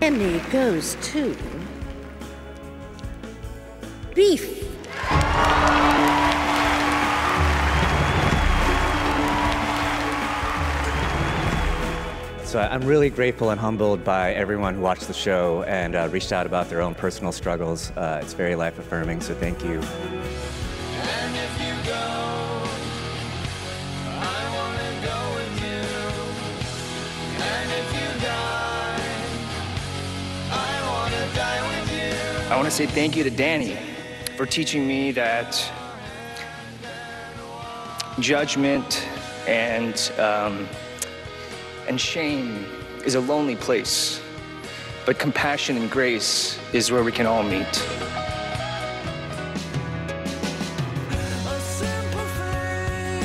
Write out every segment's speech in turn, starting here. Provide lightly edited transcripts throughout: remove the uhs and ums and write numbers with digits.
Emmy goes to Beef. So I'm really grateful and humbled by everyone who watched the show and reached out about their own personal struggles. It's very life-affirming, so thank you. And if you go, I wanna go with you. And if you die, I wanna die with you. I want to say thank you to Danny for teaching me that judgment and shame is a lonely place, but compassion and grace is where we can all meet. A simple thing,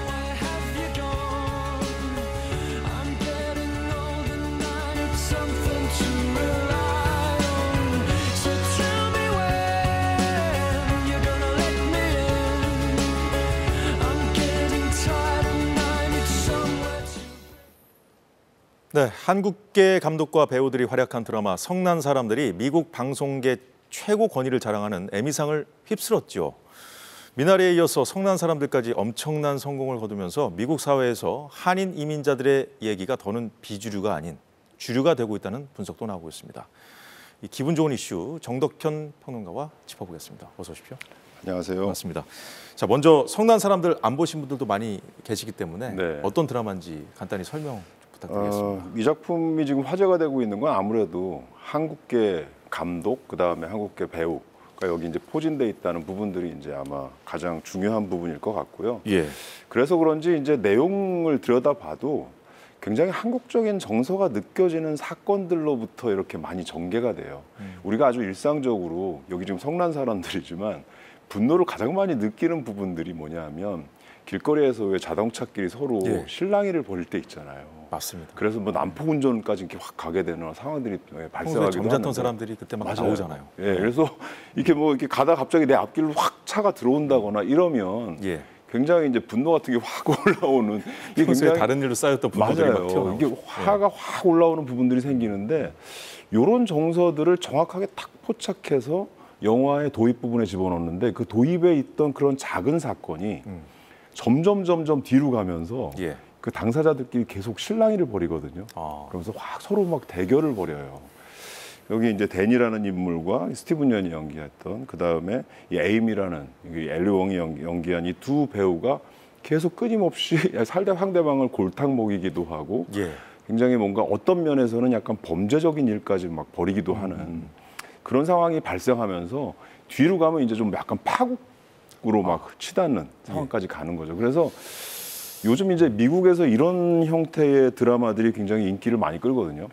where have you gone? I'm getting old and I need something to rely on. So tell me when you're gonna let me in. I'm getting tired and I need somewhere to. 네, 한국계 감독과 배우들이 활약한 드라마 성난 사람들이 미국 방송계 최고 권위를 자랑하는 에미상을 휩쓸었죠. 미나리에 이어서 성난 사람들까지 엄청난 성공을 거두면서 미국 사회에서 한인 이민자들의 얘기가 더는 비주류가 아닌 주류가 되고 있다는 분석도 나오고 있습니다. 이 기분 좋은 이슈 정덕현 평론가와 짚어보겠습니다. 어서 오십시오. 안녕하세요. 반갑습니다. 자, 먼저 성난 사람들 안 보신 분들도 많이 계시기 때문에 네. 어떤 드라마인지 간단히 설명 부탁드리겠습니다. 이 작품이 지금 화제가 되고 있는 건 아무래도 한국계 감독, 그다음에 한국계 배우가 여기 이제 포진돼 있다는 부분들이 이제 아마 가장 중요한 부분일 것 같고요. 예. 그래서 그런지 이제 내용을 들여다봐도 굉장히 한국적인 정서가 느껴지는 사건들로부터 이렇게 많이 전개가 돼요. 우리가 아주 일상적으로 여기 지금 성난 사람들이지만 분노를 가장 많이 느끼는 부분들이 뭐냐면 길거리에서 왜 자동차끼리 서로 예. 실랑이를 벌일 때 있잖아요. 맞습니다. 그래서 뭐 난폭 운전까지 이렇게 확 가게 되는 상황들이 평소에 발생하기도 점잖던 하는데. 사람들이 그때 막 맞아요. 나오잖아요. 예, 그래서 이렇게 뭐 이렇게 가다 갑자기 내 앞길로 확 차가 들어온다거나 이러면 예. 굉장히 이제 분노 같은 게 확 올라오는 이게 평소에 다른 일로 쌓였던 분노들이 막 맞아요. 튀어나오죠. 이게 화가 확 올라오는 부분들이 생기는데 이런 정서들을 정확하게 탁 포착해서 영화의 도입 부분에 집어넣는데 그 도입에 있던 그런 작은 사건이 점점 뒤로 가면서 예. 그 당사자들끼리 계속 실랑이를 벌이거든요. 아. 그러면서 확 서로 막 대결을 벌여요. 여기 이제 댄이라는 인물과 스티븐 연이 연기했던 그 다음에 이 에임이라는 엘리 웡이 연기한 이 두 배우가 계속 끊임없이 상대방을 골탕 먹이기도 하고 예. 굉장히 뭔가 어떤 면에서는 약간 범죄적인 일까지 막 벌이기도 하는 그런 상황이 발생하면서 뒤로 가면 이제 좀 약간 파국으로 막 치닫는 상황까지 가는 거죠. 그래서 요즘 이제 미국에서 이런 형태의 드라마들이 굉장히 인기를 많이 끌거든요.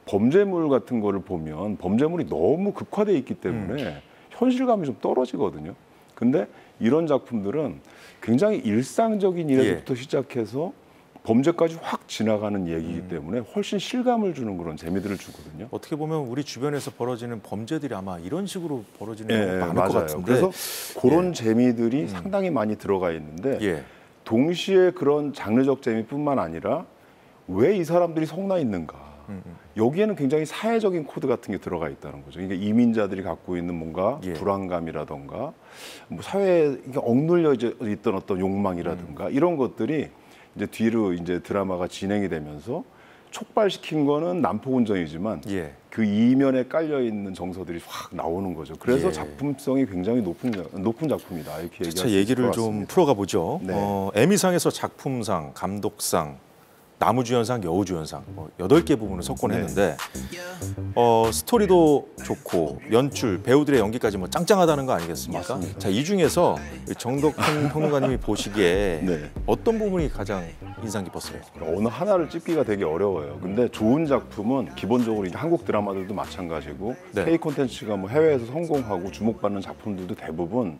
범죄물 같은 거를 보면 범죄물이 너무 극화되어 있기 때문에 현실감이 좀 떨어지거든요. 근데 이런 작품들은 굉장히 일상적인 일에서부터 시작해서 범죄까지 확 지나가는 얘기이기 때문에 훨씬 실감을 주는 그런 재미들을 주거든요. 어떻게 보면 우리 주변에서 벌어지는 범죄들이 아마 이런 식으로 벌어지는 예, 경우가 많을 맞아요. 것 같은데. 그래서 그런 재미들이 상당히 많이 들어가 있는데 예. 동시에 그런 장르적 재미뿐만 아니라 왜 이 사람들이 성나 있는가? 여기에는 굉장히 사회적인 코드 같은 게 들어가 있다는 거죠. 그러니까 이민자들이 갖고 있는 뭔가 예. 불안감이라던가 뭐 사회에 억눌려 있던 어떤 욕망이라든가 이런 것들이 이제 뒤로 이제 드라마가 진행이 되면서 촉발시킨 거는 난폭 운전이지만 예. 그 이면에 깔려 있는 정서들이 확 나오는 거죠. 그래서 예. 작품성이 굉장히 높은 작품이다 이렇게 얘기할 수 자, 있을 얘기를 것 좀 같습니다. 풀어가 보죠. 네. 에미상에서 작품상, 감독상, 나무주연상, 여우주연상 8개 부분을 석권했는데 스토리도 좋고 연출, 배우들의 연기까지 뭐 짱짱하다는 거 아니겠습니까? 자, 이 중에서 정덕현 평론가님이 보시기에 네. 어떤 부분이 가장 인상 깊었어요? 어느 하나를 찝기가 되게 어려워요. 근데 좋은 작품은 기본적으로 이제 한국 드라마들도 마찬가지고 네. K 콘텐츠가 뭐 해외에서 성공하고 주목받는 작품들도 대부분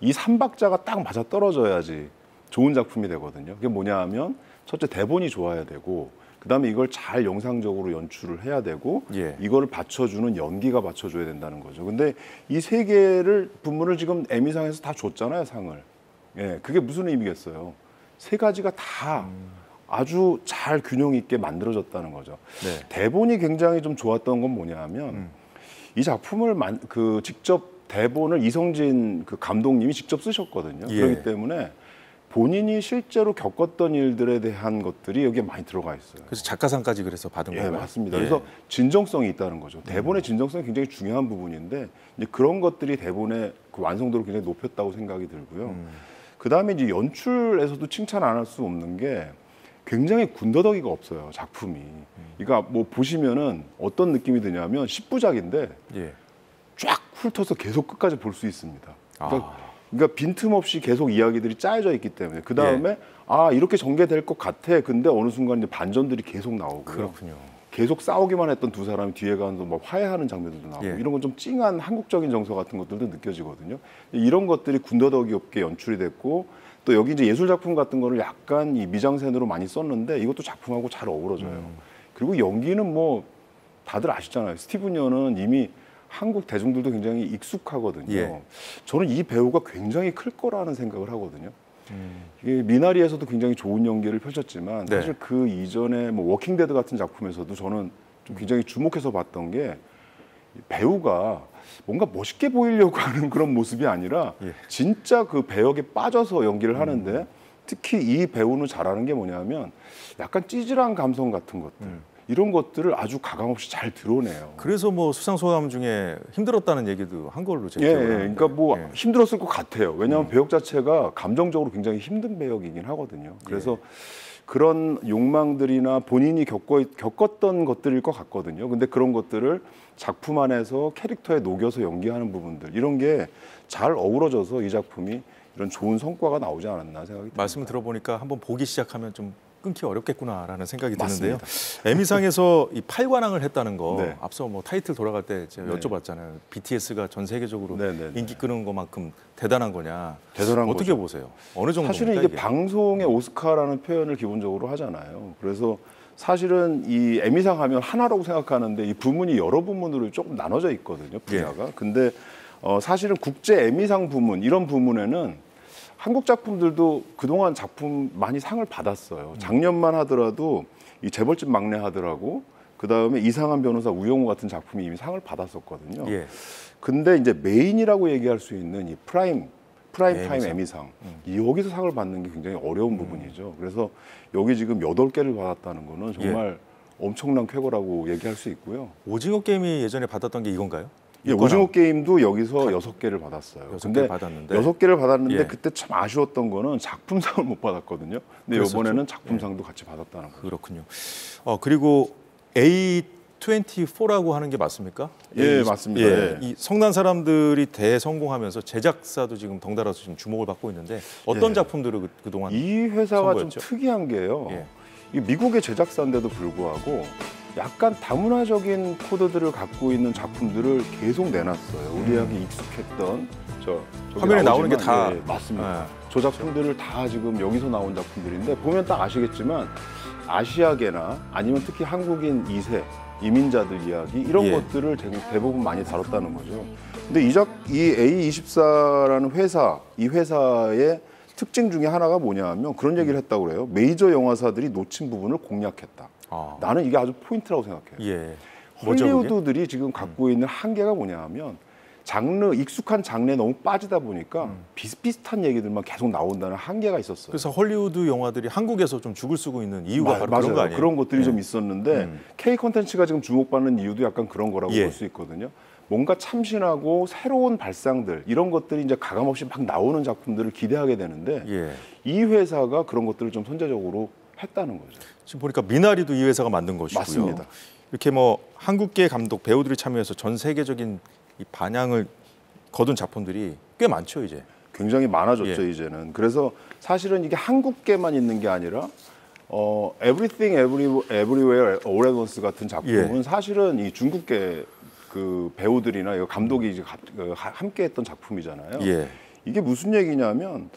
이 3박자가 딱 맞아 떨어져야지 좋은 작품이 되거든요. 그게 뭐냐 하면 첫째 대본이 좋아야 되고 그다음에 이걸 잘 영상적으로 연출을 해야 되고 예. 이거를 받쳐주는 연기가 받쳐줘야 된다는 거죠. 근데 이 세 개를 부문을 지금 에미상에서 다 줬잖아요, 상을. 예, 그게 무슨 의미겠어요? 세 가지가 다 아주 잘 균형 있게 만들어졌다는 거죠. 네. 대본이 굉장히 좀 좋았던 건 뭐냐면 이 작품을 직접 대본을 이성진 그 감독님이 직접 쓰셨거든요. 예. 그렇기 때문에 본인이 실제로 겪었던 일들에 대한 것들이 여기에 많이 들어가 있어요. 그래서 작가상까지 그래서 받은 예, 거예요. 맞습니다. 예. 그래서 진정성이 있다는 거죠. 대본의 진정성이 굉장히 중요한 부분인데 이제 그런 것들이 대본의 그 완성도를 굉장히 높였다고 생각이 들고요. 그 다음에 이제 연출에서도 칭찬 안 할 수 없는 게 굉장히 군더더기가 없어요, 작품이. 그러니까 뭐 보시면은 어떤 느낌이 드냐면 10부작인데 예. 쫙 훑어서 계속 끝까지 볼 수 있습니다. 그러니까 빈틈없이 계속 이야기들이 짜여져 있기 때문에 그 다음에 아 이렇게 전개될 것 같아. 근데 어느 순간 이제 반전들이 계속 나오고요. 그렇군요. 계속 싸우기만 했던 두 사람이 뒤에 가서 막 화해하는 장면들도 나오고 예. 이런 건 좀 찡한 한국적인 정서 같은 것들도 느껴지거든요. 이런 것들이 군더더기 없게 연출이 됐고 또 여기 이제 예술 작품 같은 거를 약간 이 미장센으로 많이 썼는데 이것도 작품하고 잘 어우러져요. 그리고 연기는 뭐 다들 아시잖아요. 스티븐 연은 이미 한국 대중들도 굉장히 익숙하거든요. 예. 저는 이 배우가 굉장히 클 거라는 생각을 하거든요. 이게 미나리에서도 굉장히 좋은 연기를 펼쳤지만 네. 사실 그 이전에 뭐 워킹데드 같은 작품에서도 저는 좀 굉장히 주목해서 봤던 게 배우가 뭔가 멋있게 보이려고 하는 그런 모습이 아니라 예. 진짜 그 배역에 빠져서 연기를 하는데 특히 이 배우는 잘하는 게 뭐냐면 약간 찌질한 감성 같은 것들 이런 것들을 아주 가감없이 잘 드러내요. 그래서 뭐 수상 소감 중에 힘들었다는 얘기도 한 걸로 제가 예, 기억을 예. 하는데. 그러니까 뭐 예. 힘들었을 것 같아요. 왜냐하면 배역 자체가 감정적으로 굉장히 힘든 배역이긴 하거든요. 그래서 그런 욕망들이나 본인이 겪었던 것들일 것 같거든요. 근데 그런 것들을 작품 안에서 캐릭터에 녹여서 연기하는 부분들 이런 게 잘 어우러져서 이 작품이 이런 좋은 성과가 나오지 않았나 생각이 듭니다. 말씀을 들어보니까 한번 보기 시작하면 좀 끊기 어렵겠구나라는 생각이 드는데요. 맞습니다. 에미상에서 이 8관왕을 했다는 거 네. 앞서 뭐 타이틀 돌아갈 때 제가 네. 여쭤봤잖아요. BTS가 전 세계적으로 네, 네, 네. 인기 끄는 것만큼 대단한 거냐? 대단한 어떻게 거죠. 보세요? 어느 정도? 사실은 이게 방송의 오스카라는 표현을 기본적으로 하잖아요. 그래서 사실은 이 에미상 하면 하나라고 생각하는데 이 부문이 여러 부문으로 조금 나눠져 있거든요. 분야가. 근데 사실은 국제 에미상 부문 이런 부문에는 한국 작품들도 그동안 작품 많이 상을 받았어요. 작년만 하더라도 이 재벌집 막내 하더라고 그다음에 이상한 변호사 우영우 같은 작품이 이미 상을 받았었거든요. 예. 근데 이제 메인이라고 얘기할 수 있는 이 프라임 타임 에미상 여기서 상을 받는 게 굉장히 어려운 부분이죠. 그래서 여기 지금 8개를 받았다는 거는 정말 엄청난 쾌거라고 얘기할 수 있고요. 오징어 게임이 예전에 받았던 게 이건가요? 예, 오징어 게임도 여기서 6개를 받았어요. 6개를 받았는데 6개를 받았는데 예. 그때 참 아쉬웠던 거는 작품상을 못 받았거든요. 근데 그랬었죠? 이번에는 작품상도 같이 받았다는 거죠. 그렇군요. 그리고 A24라고 하는 게 맞습니까? 예, 맞습니다. 예. 예. 이 성난 사람들이 대성공하면서 제작사도 지금 덩달아서 지금 주목을 받고 있는데 어떤 예. 작품들을 그동안 이 회사가 선보였죠? 좀 특이한 게요. 예. 이 미국의 제작사인데도 불구하고 약간 다문화적인 코드들을 갖고 있는 작품들을 계속 내놨어요. 우리에게 익숙했던 저기 화면에 나오는 게 나오지만, 다- 예, 맞습니다. 예. 저 작품들을 다 지금 여기서 나온 작품들인데 보면 딱 아시겠지만 아시아계나 아니면 특히 한국인 2세 이민자들 이야기 이런 예. 것들을 대부분 많이 다뤘다는 거죠. 근데 이 A24라는 회사, 이 회사의 특징 중에 하나가 뭐냐면 그런 얘기를 했다고 그래요. 메이저 영화사들이 놓친 부분을 공략했다. 아. 나는 이게 아주 포인트라고 생각해요. 예. 뭐죠, 그게? 헐리우드들이 지금 갖고 있는 한계가 뭐냐면 익숙한 장르에 너무 빠지다 보니까 비슷비슷한 얘기들만 계속 나온다는 한계가 있었어요. 그래서 헐리우드 영화들이 한국에서 좀 죽을 쓰고 있는 이유가 바로 맞아요. 그런 거 아니에요? 그런 것들이 예. 좀 있었는데 K 콘텐츠가 지금 주목받는 이유도 약간 그런 거라고 예. 볼 수 있거든요. 뭔가 참신하고 새로운 발상들 이런 것들이 이제 가감없이 막 나오는 작품들을 기대하게 되는데 예. 이 회사가 그런 것들을 좀 선제적으로 했다는 거죠. 지금 보니까 미나리도 이 회사가 만든 것이고요. 맞습니다. 이렇게 뭐 한국계 감독 배우들이 참여해서 전 세계적인 이 반향을 거둔 작품들이 꽤 많죠 이제. 굉장히 많아졌죠 예. 이제는. 그래서 사실은 이게 한국계만 있는 게 아니라 Everything Everywhere All at Once 같은 작품은 예. 사실은 이 중국계 그 배우들이나 이 감독이 이제 함께했던 작품이잖아요. 예. 이게 무슨 얘기냐면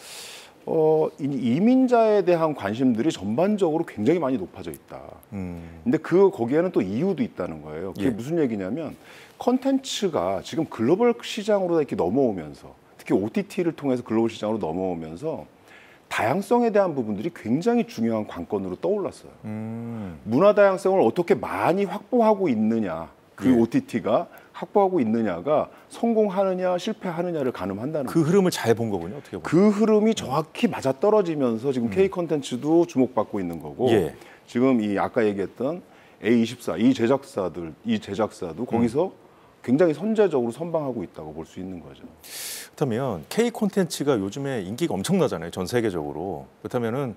이민자에 대한 관심들이 전반적으로 굉장히 많이 높아져 있다. 근데 거기에는 또 이유도 있다는 거예요. 그게 예. 무슨 얘기냐면 컨텐츠가 지금 글로벌 시장으로 이렇게 넘어오면서 특히 OTT를 통해서 글로벌 시장으로 넘어오면서 다양성에 대한 부분들이 굉장히 중요한 관건으로 떠올랐어요. 문화 다양성을 어떻게 많이 확보하고 있느냐, 그 예. OTT가 확보하고 있느냐가 성공하느냐 실패하느냐를 가늠한다는 그 흐름을 잘 본 거군요. 어떻게 보면. 그 흐름이 정확히 맞아떨어지면서 지금 K 콘텐츠도 주목받고 있는 거고 예. 지금 이 아까 얘기했던 A24 이 제작사도 거기서 굉장히 선제적으로 선방하고 있다고 볼 수 있는 거죠. 그렇다면 K 콘텐츠가 요즘에 인기가 엄청나잖아요. 전 세계적으로. 그렇다면은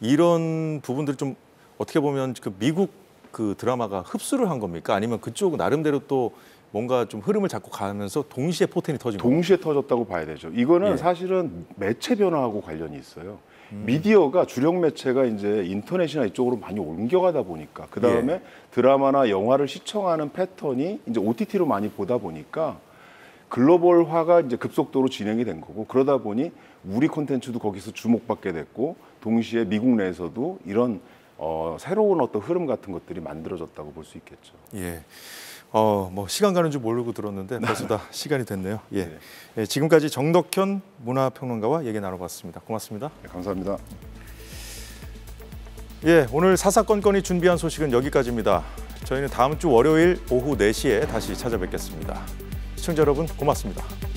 이런 부분들이 좀 어떻게 보면 그 미국 그 드라마가 흡수를 한 겁니까? 아니면 그쪽 나름대로 또 뭔가 좀 흐름을 잡고 가면서 동시에 포텐이 터진 겁니까? 동시에 터졌다고 봐야 되죠. 이거는 예. 사실은 매체 변화하고 관련이 있어요. 미디어가 주력 매체가 이제 인터넷이나 이쪽으로 많이 옮겨가다 보니까 그 다음에 예. 드라마나 영화를 시청하는 패턴이 이제 OTT로 많이 보다 보니까 글로벌화가 이제 급속도로 진행이 된 거고 그러다 보니 우리 콘텐츠도 거기서 주목받게 됐고 동시에 미국 내에서도 이런 새로운 어떤 흐름 같은 것들이 만들어졌다고 볼 수 있겠죠. 예. 뭐 시간 가는 줄 모르고 들었는데 벌써 다 시간이 됐네요. 예. 예, 지금까지 정덕현 문화평론가와 얘기 나눠봤습니다. 고맙습니다. 네, 감사합니다. 예, 오늘 사사건건이 준비한 소식은 여기까지입니다. 저희는 다음 주 월요일 오후 4시에 다시 찾아뵙겠습니다. 시청자 여러분 고맙습니다.